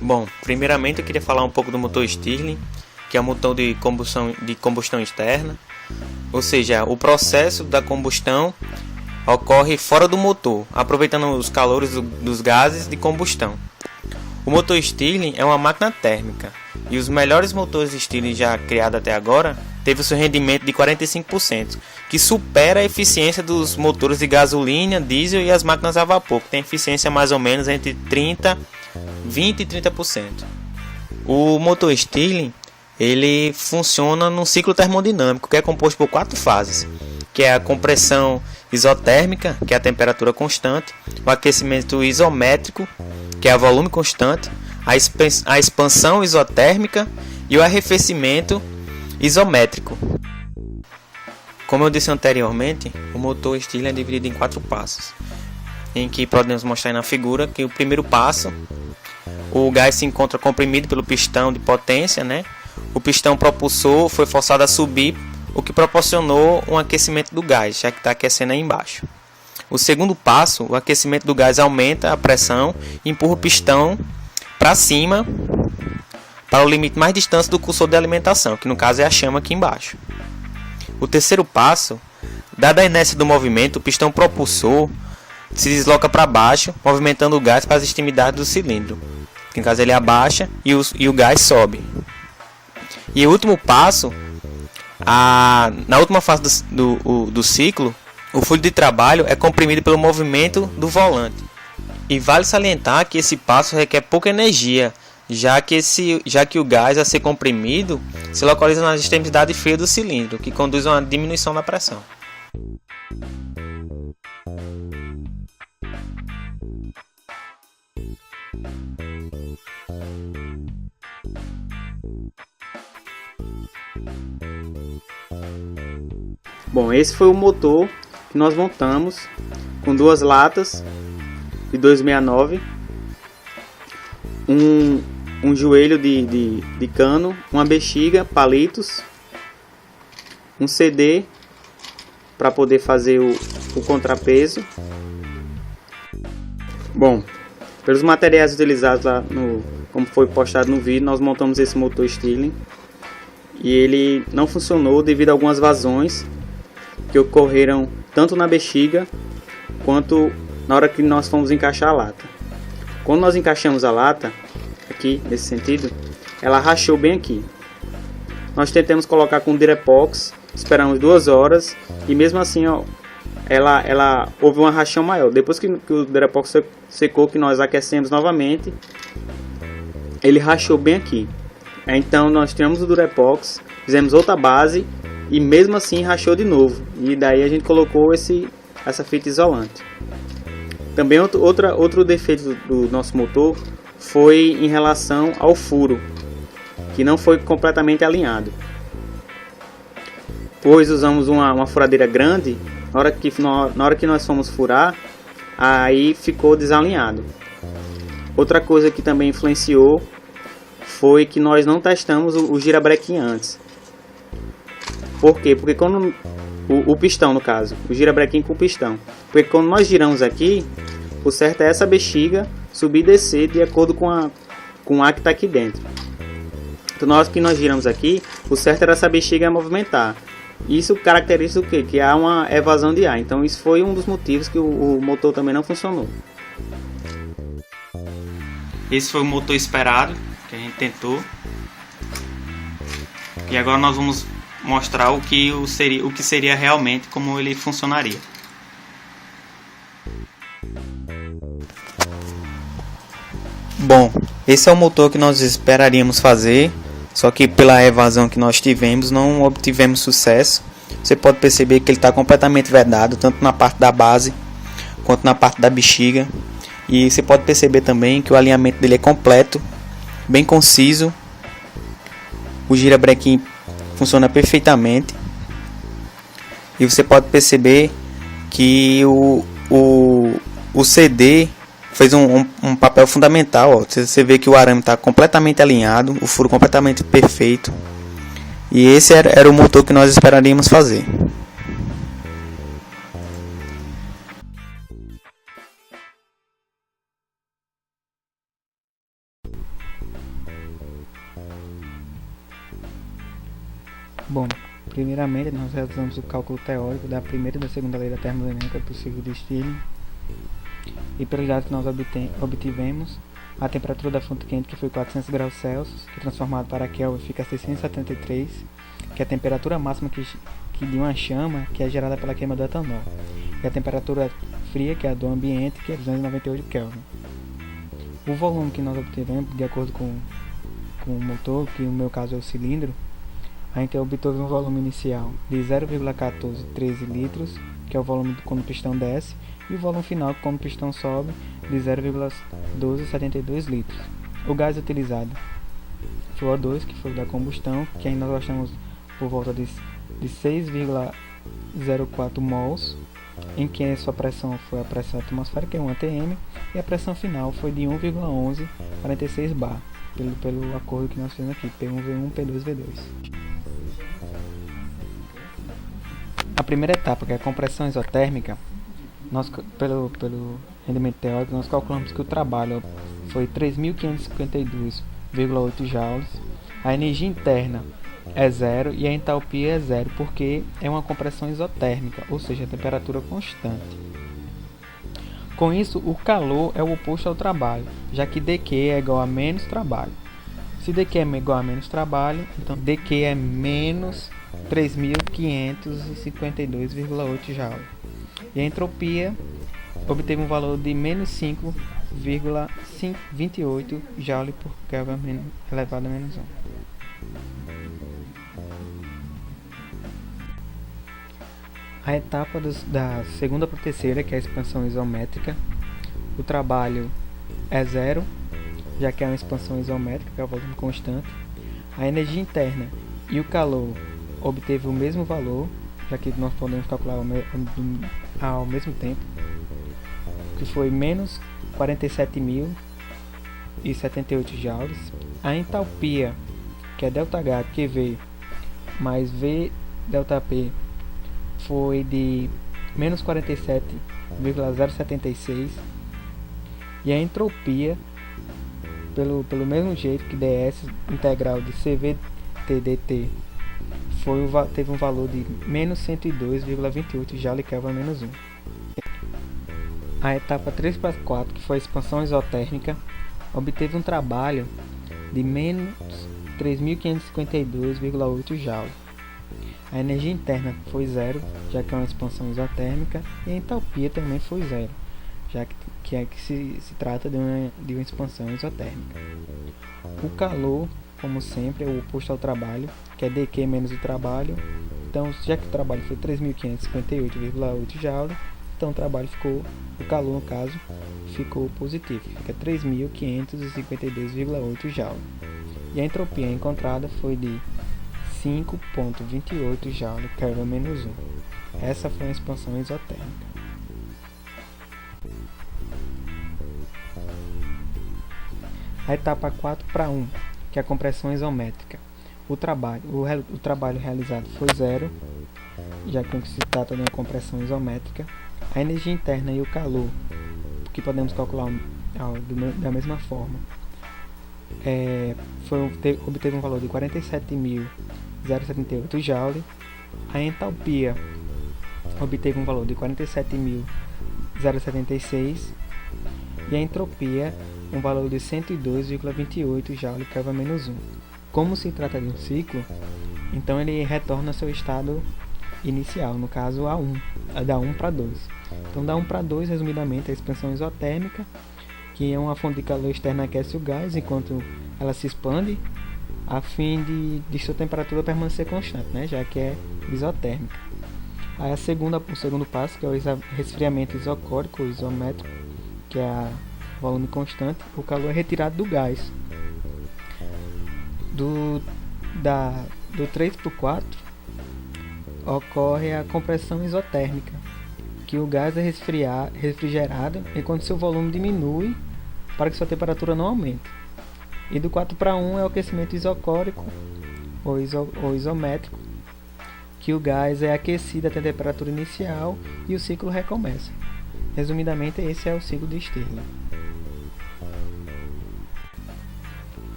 Bom, primeiramente eu queria falar um pouco do motor Stirling, que é um motor de combustão externa, ou seja, o processo da combustão ocorre fora do motor, aproveitando os calores dos gases de combustão. O motor Stirling é uma máquina térmica, e os melhores motores Stirling já criados até agora teve o seu rendimento de 45%, que supera a eficiência dos motores de gasolina, diesel e as máquinas a vapor, que tem eficiência mais ou menos entre 20 e 30%. O motor Stirling ele funciona num ciclo termodinâmico, que é composto por 4 fases, que é a compressão isotérmica, que é a temperatura constante, o aquecimento isométrico, que é a volume constante, a expansão isotérmica e o arrefecimento isométrico. Como eu disse anteriormente, o motor Stirling é dividido em 4 passos, em que podemos mostrar na figura que o primeiro passo, o gás se encontra comprimido pelo pistão de potência, né? O pistão propulsor foi forçado a subir, o que proporcionou um aquecimento do gás, já que está aquecendo aí embaixo. O segundo passo, o aquecimento do gás aumenta a pressão e empurra o pistão para cima, para o limite mais distante do cursor de alimentação, que no caso é a chama aqui embaixo. O terceiro passo, dada a inércia do movimento, o pistão propulsor se desloca para baixo, movimentando o gás para as extremidades do cilindro, que no caso ele abaixa e o gás sobe. E o último passo, na última fase do ciclo, o fluido de trabalho é comprimido pelo movimento do volante. E vale salientar que esse passo requer pouca energia, já que o gás a ser comprimido se localiza nas extremidades frias do cilindro, que conduz a uma diminuição da pressão. Bom, esse foi o motor que nós montamos com 2 latas de 269, um joelho de cano, uma bexiga, palitos, um CD para poder fazer o contrapeso. Bom, pelos materiais utilizados lá como foi postado no vídeo, nós montamos esse motor Stirling e ele não funcionou devido a algumas vazões que ocorreram tanto na bexiga quanto na hora que nós fomos encaixar a lata. Quando nós encaixamos a lata, aqui nesse sentido, ela rachou bem aqui. Nós tentamos colocar com Durepox, esperamos 2 horas e mesmo assim ó, ela houve uma rachão maior. Depois que o Durepox secou, que nós aquecemos novamente, ele rachou bem aqui. Então nós tiramos o Durepox, fizemos outra base e mesmo assim rachou de novo. E daí a gente colocou essa fita isolante. Também outro defeito do nosso motor foi em relação ao furo, que não foi completamente alinhado. Pois usamos uma furadeira grande, na hora que nós fomos furar, aí ficou desalinhado. Outra coisa que também influenciou foi que nós não testamos o girabrequim antes. Por quê? Porque quando o pistão, no caso, o girabrequim com o pistão, porque quando nós giramos aqui, o certo é essa bexiga subir e descer de acordo com o ar que está aqui dentro. Então na hora que nós giramos aqui, o certo era essa bexiga movimentar. Isso caracteriza o quê? Que há uma evasão de ar. Então isso foi um dos motivos que o motor também não funcionou. Esse foi o motor esperado que a gente tentou. E agora nós vamos mostrar o que seria realmente, como ele funcionaria. Bom, esse é o motor que nós esperaríamos fazer, só que pela evasão que nós tivemos não obtivemos sucesso. Você pode perceber que ele está completamente vedado, tanto na parte da base quanto na parte da bexiga. E você pode perceber também que o alinhamento dele é completo, bem conciso. O girabrequim funciona perfeitamente. E você pode perceber que o CD fez um papel fundamental. Ó. Você vê que o arame está completamente alinhado, o furo completamente perfeito. E esse era o motor que nós esperaríamos fazer. Bom, primeiramente nós realizamos o cálculo teórico da primeira e da segunda lei da termodinâmica do ciclo de Stirling, e pelos dados que nós obtivemos, a temperatura da fonte quente, que foi 400 graus Celsius, que transformado para Kelvin fica 673, que é a temperatura máxima que de uma chama, que é gerada pela queima do etanol, e a temperatura fria, que é a do ambiente, que é 298 Kelvin. O volume que nós obtivemos, de acordo com o motor, que no meu caso é o cilindro, a gente obteve um volume inicial de 0,1413 litros, que é o volume quando o pistão desce, e o volume final quando o pistão sobe, de 0,1272 litros. O gás utilizado foi o O2, que foi o da combustão, que ainda nós achamos por volta de 6,04 mols, em que a sua pressão foi a pressão atmosférica, 1 atm, e a pressão final foi de 1,1146 bar, pelo acordo que nós fizemos aqui, P1V1, P2V2. A primeira etapa, que é a compressão isotérmica, pelo rendimento teórico, nós calculamos que o trabalho foi 3.552,8 joules, a energia interna é zero e a entalpia é zero, porque é uma compressão isotérmica, ou seja, a temperatura constante. Com isso, o calor é o oposto ao trabalho, já que dQ é igual a menos trabalho. Se dQ é igual a menos trabalho, então dQ é menos 3.552,8 joules. E a entropia obteve um valor de menos 5,28 joules por Kelvin elevado a menos 1. A etapa da segunda para a terceira, que é a expansão isométrica, o trabalho é zero, já que é uma expansão isométrica, que é o volume constante. A energia interna e o calor obteve o mesmo valor, já que nós podemos calcular ao mesmo tempo, que foi menos 47.078 joules. A entalpia, que é ΔH QV mais V ΔP, foi de menos 47,076, e a entropia, pelo mesmo jeito que ds integral de CVT/dt, teve um valor de menos 102,28 joules Kelvin menos 1. A etapa 3 para 4, que foi a expansão isotérmica, obteve um trabalho de menos 3.552,8 joules. A energia interna foi zero, já que é uma expansão isotérmica, e a entalpia também foi zero, já que se trata de uma expansão isotérmica. O calor, como sempre, é o oposto ao trabalho, que é dQ menos o trabalho. Então, já que o trabalho foi 3.558,8 joules, então o calor no caso ficou positivo, fica 3.552,8 joules. E a entropia encontrada foi de 5,28 joules Kelvin menos 1. Essa foi a expansão isotérmica. A etapa 4 para 1, que é a compressão isométrica. O trabalho realizado foi zero, já que se trata de uma compressão isométrica. A energia interna e o calor, que podemos calcular da mesma forma, obteve um valor de 47.078 joules. A entalpia obteve um valor de 47.076, e a entropia um valor de 102,28 joules Kelvin menos 1. Como se trata de um ciclo, então ele retorna ao seu estado inicial, no caso A1, da 1 para 2. Então da 1 para 2, resumidamente, a expansão isotérmica, que é uma fonte de calor externa que aquece o gás enquanto ela se expande, a fim de sua temperatura permanecer constante, né, já que é isotérmica. Aí o segundo passo, que é o resfriamento isocórico ou isométrico, que é o volume constante, o calor é retirado do gás. Do 3 para o 4 ocorre a compressão isotérmica, que o gás é refrigerado enquanto seu volume diminui para que sua temperatura não aumente. E do 4 para 1 é o aquecimento isocórico ou isométrico, que o gás é aquecido até a temperatura inicial e o ciclo recomeça. Resumidamente, esse é o ciclo de Stirling.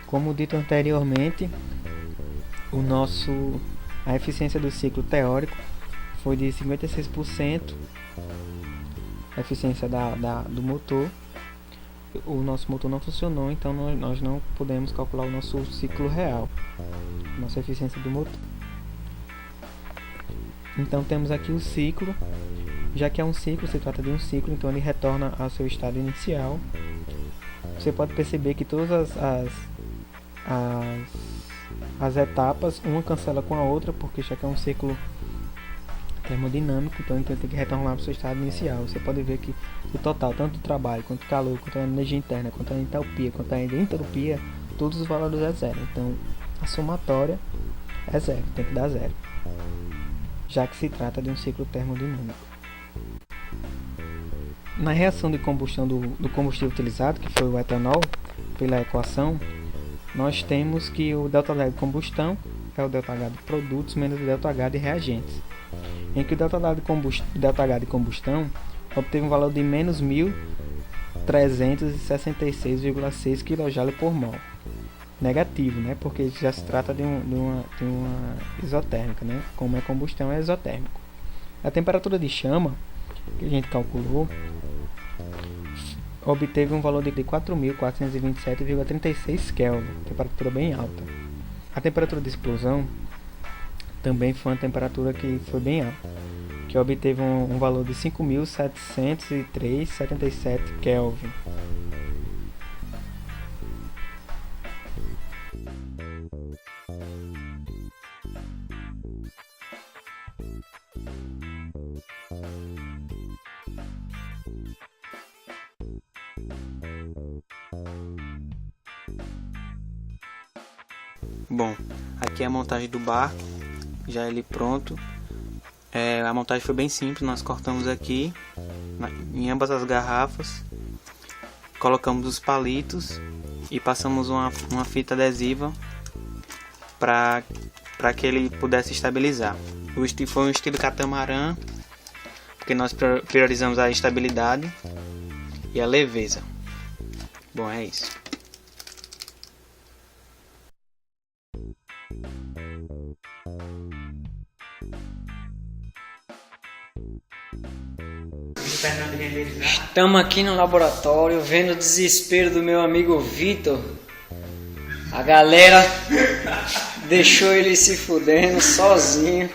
Como dito anteriormente, a eficiência do ciclo teórico foi de 56%, a eficiência do motor. O nosso motor não funcionou, então nós não podemos calcular o nosso ciclo real, nossa eficiência do motor. Então temos aqui o ciclo. Já que é um ciclo, se trata de um ciclo, então ele retorna ao seu estado inicial. Você pode perceber que todas as etapas, uma cancela com a outra, porque já que é um ciclo termodinâmico, então ele tem que retornar para o seu estado inicial. Você pode ver que o total, tanto do trabalho, quanto do calor, quanto a energia interna, quanto a entalpia, quanto a entropia, todos os valores é zero. Então a somatória é zero, tem que dar zero, já que se trata de um ciclo termodinâmico. Na reação de combustão do combustível utilizado, que foi o etanol, pela equação, nós temos que o ΔH de combustão é o ΔH de produtos menos o ΔH de reagentes, em que o ΔH de combustão obteve um valor de menos 1.366,6 kJ por mol. Negativo, né? Porque já se trata de uma isotérmica, né? Como é combustão, é exotérmico. A temperatura de chama que a gente calculou obteve um valor de 4.427,36 Kelvin, temperatura bem alta. A temperatura de explosão também foi uma temperatura que foi bem alta, que obteve um valor de 5.703,77 Kelvin. Bom, aqui é a montagem do barco, já ele pronto. A montagem foi bem simples, nós cortamos aqui em ambas as garrafas, colocamos os palitos e passamos uma fita adesiva para que ele pudesse estabilizar. Foi um estilo catamarã, porque nós priorizamos a estabilidade e a leveza. Bom, é isso. Estamos aqui no laboratório vendo o desespero do meu amigo Vitor. A galera deixou ele se fudendo sozinho.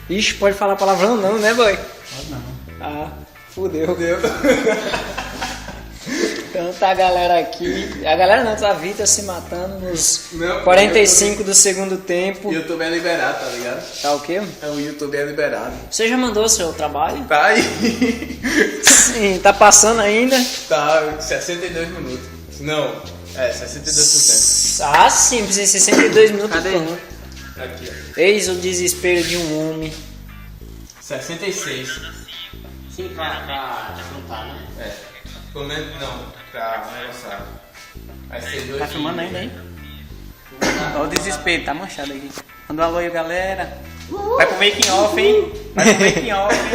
Ixi, pode falar palavrão não, né, boy? Pode não. Ah, fudeu. Então tá a galera aqui. A galera não, tá a Vitor se matando nos 45 do segundo tempo. O YouTube é liberado, tá ligado? Tá o quê? O YouTube é liberado. Você já mandou seu trabalho? Tá aí. Sim, tá passando ainda? Tá 62 minutos. Não, 62%. Ah, sim, precisa de 62 minutos. Cadê? Pronto. Aqui, ó. Eis o desespero de um homem. 66. Sim, pra juntar, né? Pelo menos não, pra negociar. Vai ser 2. Tá filmando ainda aí? Olha o desespero, tá manchado aqui. Manda um alô aí, galera. Vai pro making off, hein? Vai pro making off, hein?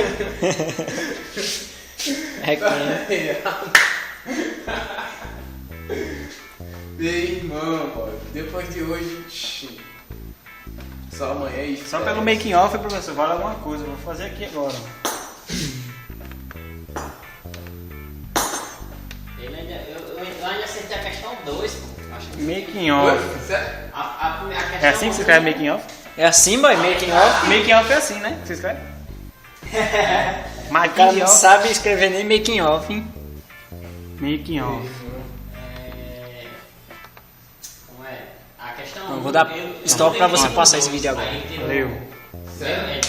Ei, irmão, depois de hoje, só amanhã é isso. Só pelo making off, professor, vale alguma coisa. Vou fazer aqui agora. Eu ainda acertei a questão 2, pô. Making off. Sério? A questão É assim que se escreve making off? É assim, boy? Making off? Making off é assim, né? Que você escreve? O cara Making não off. sabe escrever nem making off, hein? Making off. Como é? A questão Eu vou dar stop pra você passar esse vídeo agora. Valeu. Sério?